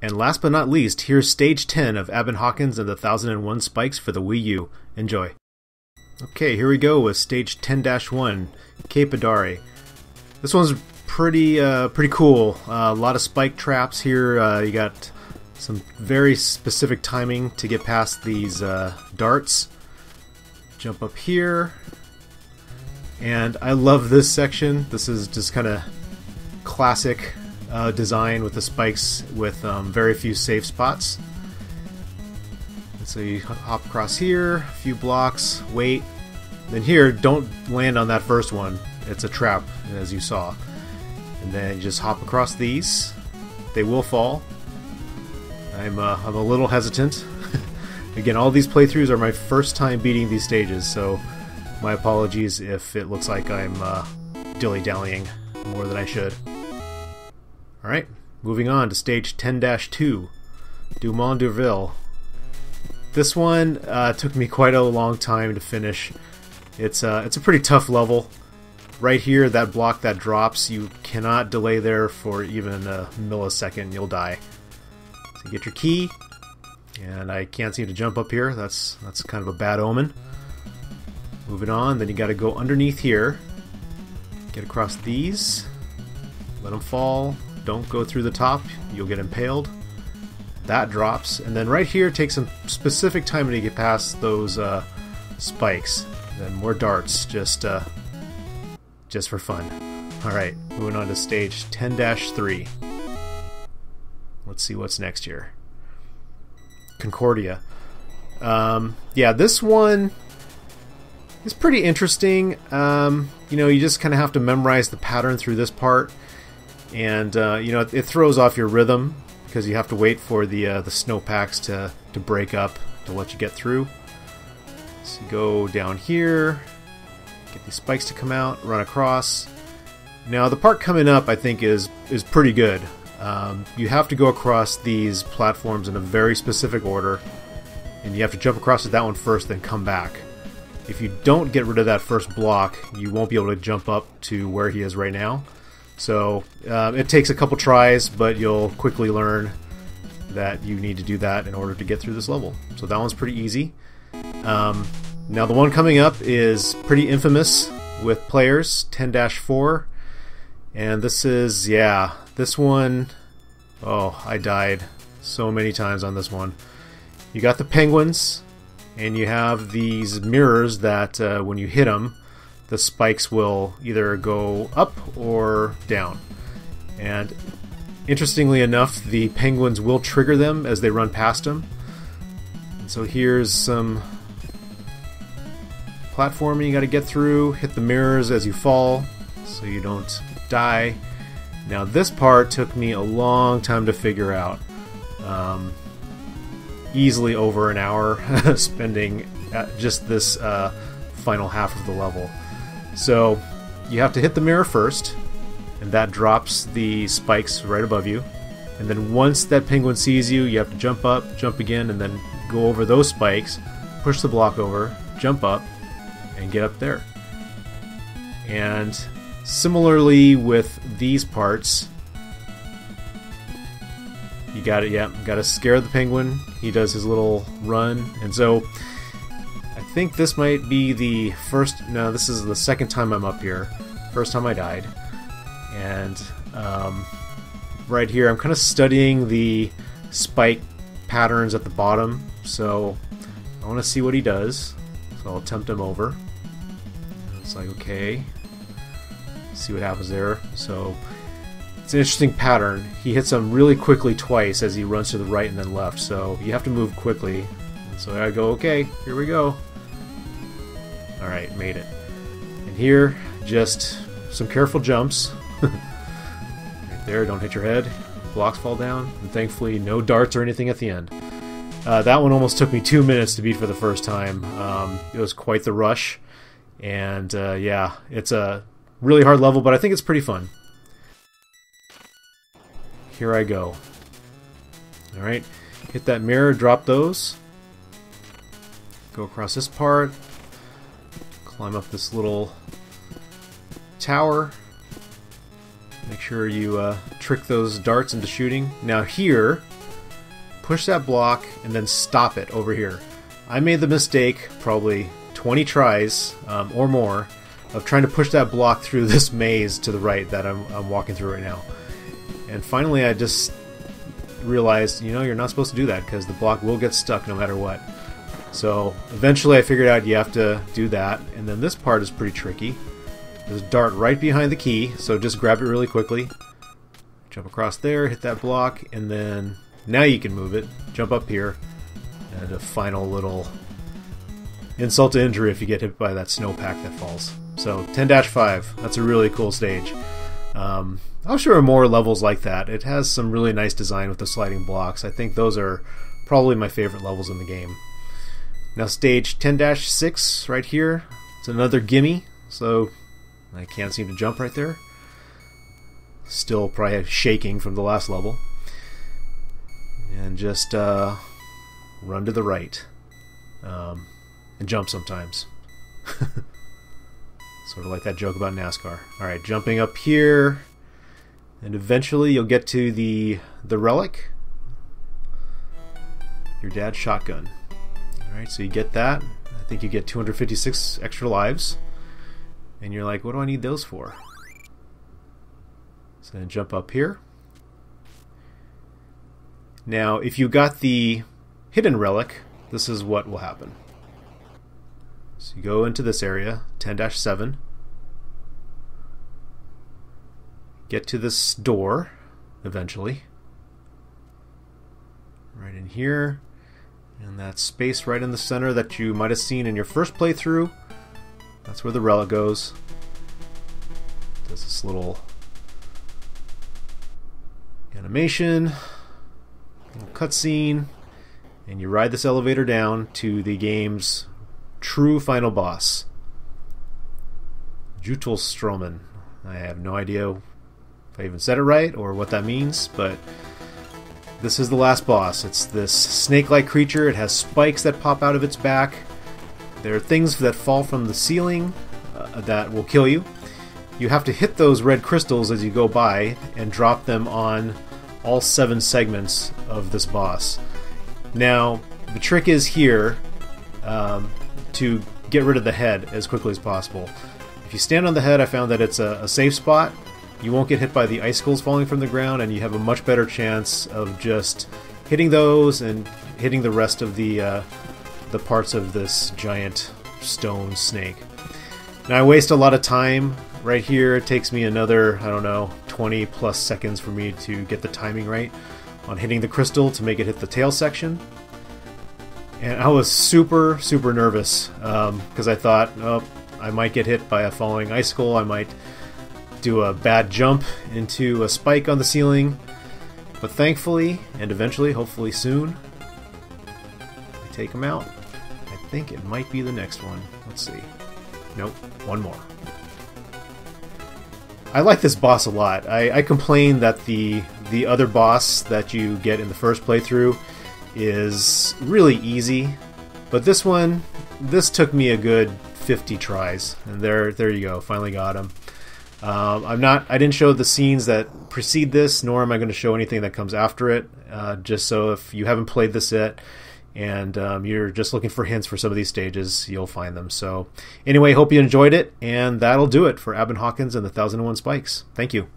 And last but not least, here's stage 10 of Aban Hawkins and the 1001 Spikes for the Wii U. Enjoy. Okay, here we go with stage 10-1, Kappa Dari. This one's pretty cool. A lot of spike traps here. You got some very specific timing to get past these darts. Jump up here. And I love this section. This is just kind of classic design with the spikes with very few safe spots. So you hop across here, a few blocks, wait. Then here, don't land on that first one. It's a trap, as you saw. And then you just hop across these. They will fall. I'm a little hesitant. Again, all these playthroughs are my first time beating these stages, so my apologies if it looks like I'm dilly-dallying more than I should. Alright, moving on to stage 10-2, durville. This one took me quite a long time to finish. It's a pretty tough level. Right here, that block that drops, you cannot delay there for even a millisecond, you'll die. So get your key, and I can't seem to jump up here. That's kind of a bad omen. Moving on, then you got to go underneath here, get across these, let them fall. Don't go through the top, you'll get impaled. That drops, and then right here, take some specific time to get past those spikes. Then more darts, just for fun. Alright, moving on to stage 10-3. Let's see what's next here. Concordia. Yeah, this one is pretty interesting. You know, you just kind of have to memorize the pattern through this part. And, you know, it throws off your rhythm because you have to wait for the snowpacks to break up to let you get through. So you go down here, get these spikes to come out, run across. Now the part coming up I think is pretty good. You have to go across these platforms in a very specific order, and you have to jump across to that one first, then come back. If you don't get rid of that first block, you won't be able to jump up to where he is right now. So it takes a couple tries, but you'll quickly learn that you need to do that in order to get through this level. So that one's pretty easy. Now the one coming up is pretty infamous with players, 10-4. And this is, yeah, this one, oh, I died so many times on this one. You got the penguins, and you have these mirrors that when you hit them, the spikes will either go up or down. And interestingly enough, the penguins will trigger them as they run past them. And so here's some platforming you got to get through. Hit the mirrors as you fall so you don't die. Now this part took me a long time to figure out. Easily over an hour spending at just this final half of the level. So you have to hit the mirror first, and that drops the spikes right above you. And then once that penguin sees you, you have to jump up, jump again, and then go over those spikes, push the block over, jump up, and get up there. And similarly with these parts, you got it. Yeah, got to scare the penguin. He does his little run, and so I think this might be the first. No, this is the second time I'm up here. First time I died, and right here I'm kind of studying the spike patterns at the bottom. So I want to see what he does. So I'll tempt him over. It's like, okay, see what happens there. So it's an interesting pattern. He hits them really quickly twice as he runs to the right and then left, so you have to move quickly. And so I go, okay, here we go. Alright, made it. And here, just some careful jumps. Right there, don't hit your head. Blocks fall down, and thankfully no darts or anything at the end. That one almost took me 2 minutes to beat for the first time. It was quite the rush. And yeah, it's a really hard level, but I think it's pretty fun. Here I go. Alright, hit that mirror, drop those. Go across this part. Climb up this little tower. Make sure you trick those darts into shooting. Now here, push that block and then stop it over here. I made the mistake probably 20 tries or more of trying to push that block through this maze to the right that I'm walking through right now. And finally I just realized, you know, you're not supposed to do that because the block will get stuck no matter what. So eventually I figured out you have to do that, and then this part is pretty tricky. There's a dart right behind the key, so just grab it really quickly. Jump across there, hit that block, and then now you can move it. Jump up here, and a final little insult to injury if you get hit by that snowpack that falls. So 10-5, that's a really cool stage. I'll show more levels like that. It has some really nice design with the sliding blocks. I think those are probably my favorite levels in the game. Now stage 10-6 right here. It's another gimme, so I can't seem to jump right there. Still probably shaking from the last level. And just run to the right. And jump sometimes. Sort of like that joke about NASCAR. Alright, jumping up here. And eventually you'll get to the relic. Your dad's shotgun. Alright, so you get that. I think you get 256 extra lives. And you're like, what do I need those for? So then jump up here. Now, if you got the hidden relic, this is what will happen. So you go into this area, 10-7. Get to this door, eventually. Right in here. And that space right in the center that you might have seen in your first playthrough. That's where the relic goes. Does this little animation, little cutscene, and you ride this elevator down to the game's true final boss, Jutelstromen. I have no idea if I even said it right or what that means, but this is the last boss. It's this snake-like creature. It has spikes that pop out of its back. There are things that fall from the ceiling that will kill you. You have to hit those red crystals as you go by and drop them on all 7 segments of this boss. Now, the trick is here to get rid of the head as quickly as possible. If you stand on the head, I found that it's a safe spot. You won't get hit by the icicles falling from the ground, and you have a much better chance of just hitting those and hitting the rest of the parts of this giant stone snake. Now I waste a lot of time right here. It takes me another, I don't know, 20 plus seconds for me to get the timing right on hitting the crystal to make it hit the tail section. And I was super nervous because I thought, oh, I might get hit by a falling icicle, I might do a bad jump into a spike on the ceiling. But thankfully, and eventually, hopefully soon, I take him out. I think it might be the next one. Let's see. Nope, one more. I like this boss a lot. I complain that the other boss that you get in the first playthrough is really easy, but this one, this took me a good 50 tries, and there you go. Finally got him. I didn't show the scenes that precede this, nor am I going to show anything that comes after it. Just so if you haven't played this yet, and you're just looking for hints for some of these stages, you'll find them. So anyway, hope you enjoyed it, and that'll do it for Aban Hawkins and the 1001 Spikes. Thank you.